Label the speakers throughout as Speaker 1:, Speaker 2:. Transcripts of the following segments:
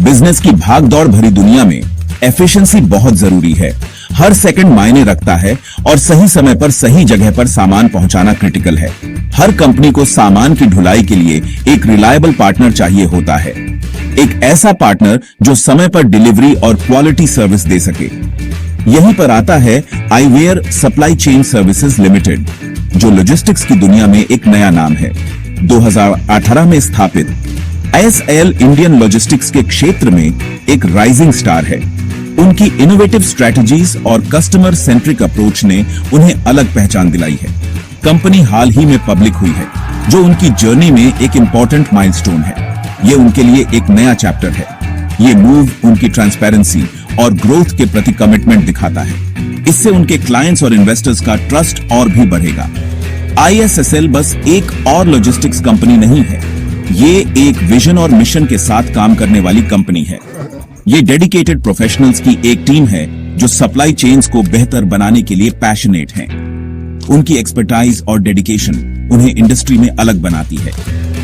Speaker 1: Business की भागदौड़ भरी दुनिया में एफिशिएंसी बहुत जरूरी है। हर सेकंड मायने रखता है और सही समय पर सही जगह पर सामान पहुंचाना क्रिटिकल है। हर कंपनी को सामान की ढुलाई के लिए एक रिलायबल पार्टनर चाहिए होता है, एक ऐसा पार्टनर जो समय पर डिलीवरी और क्वालिटी सर्विस दे सके। यहीं पर आता है eyewear supply chain services limited, जो लॉजिस्टिक्स की दुनिया में एक नया नाम है। 2018 में स्थापित एसएल इंडियन लॉजिस्टिक्स के क्षेत्र में एक राइजिंग स्टार है। उनकी इनोवेटिव स्ट्रेटजीज और कस्टमर सेंट्रिक अप्रोच ने उन्हें अलग पहचान दिलाई है। कंपनी हाल ही में पब्लिक हुई है, जो उनकी जर्नी में एक इंपॉर्टेंट माइलस्टोन है। ये उनके लिए एक नया चैप्टर है। ये मूव उनकी ट्रांसपेरेंसी और ग्रोथ के प्रति कमिटमेंट दिखाता है। इससे उनके क्लाइंट्स और इन्वेस्टर्स का ट्रस्ट और भी बढ़ेगा। आईएसएसएल बस एक और लॉजिस्टिक्स कंपनी नहीं है, ये एक विजन और मिशन के साथ काम करने वाली कंपनी है। ये डेडिकेटेड प्रोफेशनल्स की एक टीम है जो सप्लाई चेन्स को बेहतर बनाने के लिए पैशनेट हैं। उनकी एक्सपर्टाइज और डेडिकेशन उन्हें इंडस्ट्री में अलग बनाती है।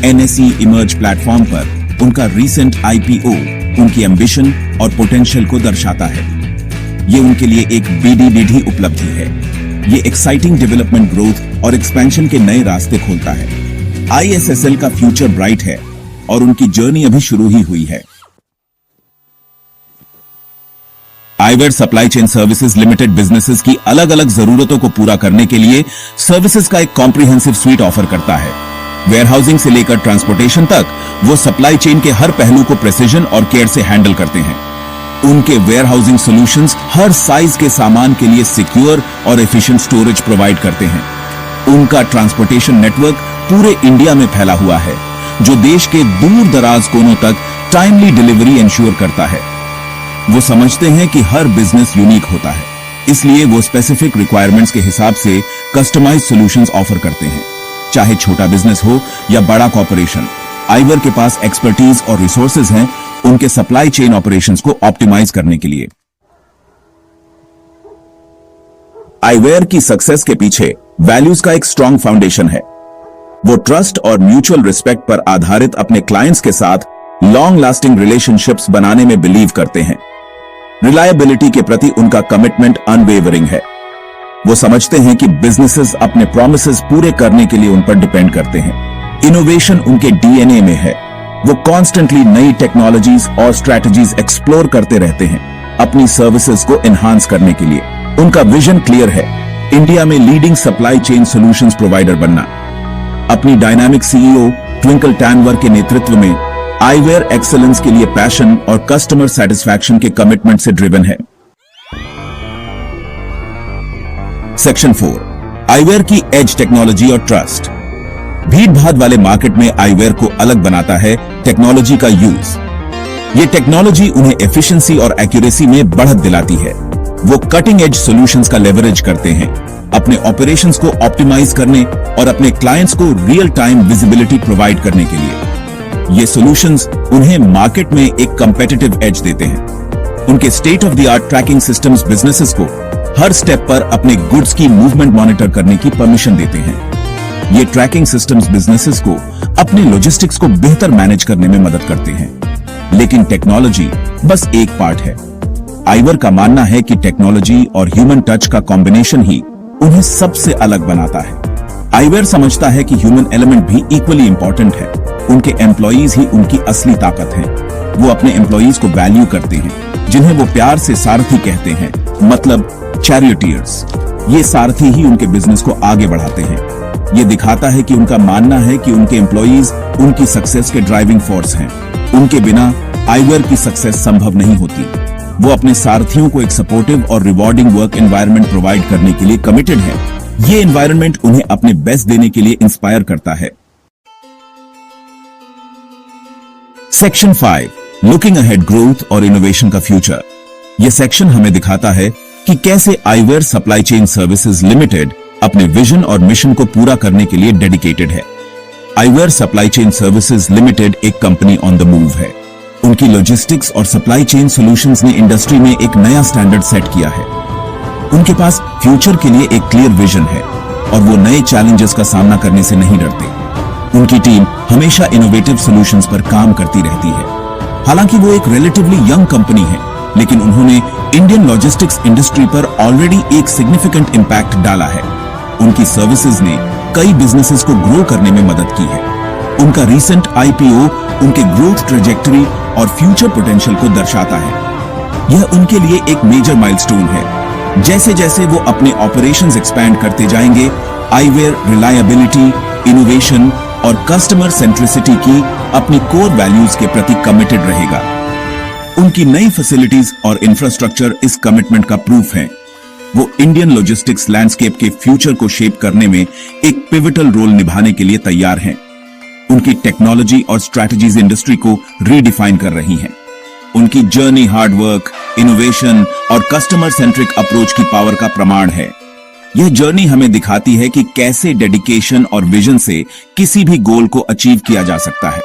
Speaker 1: एनएसई इमर्ज प्लेटफॉर्म पर उनका रीसेंट आईपीओ उनकी एम्बिशन और पोटेंशियल को दर्शाता है। ये उनके लिए एक बीडीडीडी उपलब्धि है। ये एक्साइटिंग डेवलपमेंट, ग्रोथ और एक्सपेंशन के नए रास्ते खोलता है। आईएसएसएल का फ्यूचर ब्राइट है और उनकी जर्नी अभी शुरू ही हुई है। Eyewear supply chain services limited businesses की अलग अलग जरूरतों को पूरा करने के लिए सर्विसेज का एक कॉम्प्रिहेंसिव स्वीट ऑफर करता है। वेयरहाउसिंग से लेकर ट्रांसपोर्टेशन तक वो सप्लाई चेन के हर पहलू को प्रिसीजन और केयर से हैंडल करते हैं। उनके वेयरहाउसिंग सॉल्यूशंस हर साइज के सामान के लिए सिक्योर और एफिशिएंट स्टोरेज प्रोवाइड करते हैं। उनका ट्रांसपोर्टेशन नेटवर्क पूरे इंडिया में फैला हुआ है, जो देश के दूर दराज कोनों तक टाइमली डिलीवरी इंश्योर करता है। वो समझते हैं कि हर बिजनेस यूनिक होता है, इसलिए वो स्पेसिफिक रिक्वायरमेंट्स के हिसाब से कस्टमाइज सॉल्यूशंस ऑफर करते हैं। चाहे छोटा बिजनेस हो या बड़ा कॉर्पोरेशन, आईवेयर के पास एक्सपर्टीज और रिसोर्सेज हैं उनके सप्लाई चेन ऑपरेशंस को ऑप्टिमाइज करने के लिए। आईवेयर की सक्सेस के पीछे वैल्यूज का एक स्ट्रॉन्ग फाउंडेशन है। वो ट्रस्ट और म्यूचुअल रिस्पेक्ट पर आधारित अपने क्लाइंट्स के साथ लॉन्ग लास्टिंग रिलेशनशिप्स बनाने में बिलीव करते हैं। रिलायबिलिटी के प्रति उनका कमिटमेंट अनवेवरिंग है। वो समझते हैं कि बिजनेसेस अपने प्रॉमिसेस पूरे करने के लिए उन पर डिपेंड करते हैं। इनोवेशन उनके डीएनए में है। वो कॉन्स्टेंटली नई टेक्नोलॉजीज और स्ट्रैटेजीज एक्सप्लोर करते रहते हैं अपनी सर्विसेज को एनहांस करने के लिए। उनका विजन क्लियर है, इंडिया में leading supply chain solutions provider बनना। अपनी डायनामिक सीईओ ट्विंकल टैनवर के नेतृत्व में आईवेयर एक्सेलेंस के लिए पैशन और कस्टमर सेटिस्फैक्शन के कमिटमेंट से ड्रिवन है। सेक्शन 4, आईवेयर की एज टेक्नोलॉजी और ट्रस्ट। भीड़ भाड़ वाले मार्केट में आईवेयर को अलग बनाता है टेक्नोलॉजी का यूज। ये टेक्नोलॉजी उन्हें एफिशिएंसी और एक्यूरेसी में बढ़त दिलाती है। वो कटिंग एज सॉल्यूशंस का लेवरेज करते हैं अपने ऑपरेशंस को ऑप्टिमाइज करने और अपने क्लाइंट्स को रियल टाइम विजिबिलिटी प्रोवाइड करने के लिए। ये सॉल्यूशंस उन्हें मार्केट में एक कंपेटिटिव एज देते हैं। उनके state of the art tracking systems businesses को हर स्टेप पर अपने गुड्स की मूवमेंट मॉनिटर करने की परमिशन देते हैं। ये ट्रैकिंग सिस्टम्स बिजनेसेस को अपने लॉजिस्टिक्स को बेहतर मैनेज करने में मदद करते हैं। लेकिन टेक्नोलॉजी बस एक पार्ट है। आईवेयर का मानना है कि टेक्नोलॉजी और ह्यूमन टच का कॉम्बिनेशन ही उन्हें सबसे अलग बनाता है। आईवेयर समझता है कि ह्यूमन एलिमेंट भी इक्वली इंपॉर्टेंट है। उनके एम्प्लॉइज ही उनकी असली ताकत हैं। वो अपने एम्प्लॉइज को वैल्यू करते हैं, जिन्हें वो प्यार से सारथी कहते हैं, मतलब चैरियटियर्स। ये सारथी ही उनके बिजनेस को आगे बढ़ाते हैं। ये दिखाता है कि उनका मानना है कि उनके एम्प्लॉइज उनकी सक्सेस के ड्राइविंग फोर्स हैं। उनके बिना आईवेयर की सक्सेस संभव नहीं होती। वो अपने सारथियों को एक सपोर्टिव और रिवॉर्डिंग वर्क एनवायरनमेंट प्रोवाइड करने के लिए कमिटेड है। ये एनवायरनमेंट उन्हें अपने बेस्ट देने के लिए इंस्पायर करता है। सेक्शन 5, लुकिंग अहेड, ग्रोथ और इनोवेशन का फ्यूचर। यह सेक्शन हमें दिखाता है कि कैसे eyewear supply chain services limited अपने विजन और मिशन को पूरा करने के लिए डेडिकेटेड है। Eyewear supply chain services limited एक कंपनी ऑन द मूव है। उनकी लॉजिस्टिक्स और सप्लाई चेन सॉल्यूशंस ने इंडस्ट्री में एक नया स्टैंडर्ड सेट किया है। उनके पास फ्यूचर के लिए एक क्लियर विजन है और वो नए चैलेंजेस का सामना करने से नहीं डरते। उनकी टीम हमेशा इनोवेटिव सॉल्यूशंस पर काम करती रहती है। हालांकि वो एक रिलेटिवली यंग कंपनी है, लेकिन उन्होंने इंडियन लॉजिस्टिक्स इंडस्ट्री पर ऑलरेडी एक सिग्निफिकेंट इंपैक्ट डाला है। उनकी सर्विसेज ने कई बिजनेसेस को ग्रो करने में मदद की है। उनका रीसेंट आईपीओ उनके ग्रोथ ट्रेजेक्टरी और फ्यूचर पोटेंशियल को दर्शाता है। यह उनके लिए एक मेजर माइलस्टोन है। जैसे जैसे वो अपने ऑपरेशंस एक्सपैंड करते जाएंगे, आईवेयर रिलायबिलिटी, इनोवेशन और कस्टमर सेंट्रिसिटी की अपनी कोर वैल्यूज के प्रति कमिटेड रहेगा। उनकी नई फैसिलिटीज और इंफ्रास्ट्रक्चर इस कमिटमेंट का प्रूफ है। वो इंडियन लॉजिस्टिक्स लैंडस्केप के फ्यूचर को शेप करने में एक पिवटल रोल निभाने के लिए तैयार हैं। उनकी टेक्नोलॉजी और स्ट्रैटेजीज इंडस्ट्री को रीडिफाइन कर रही हैं। उनकी जर्नी हार्डवर्क, इनोवेशन और कस्टमर सेंट्रिक अप्रोच की पावर का प्रमाण है। यह जर्नी हमें दिखाती है कि कैसे डेडिकेशन और विजन से किसी भी गोल को अचीव किया जा सकता है।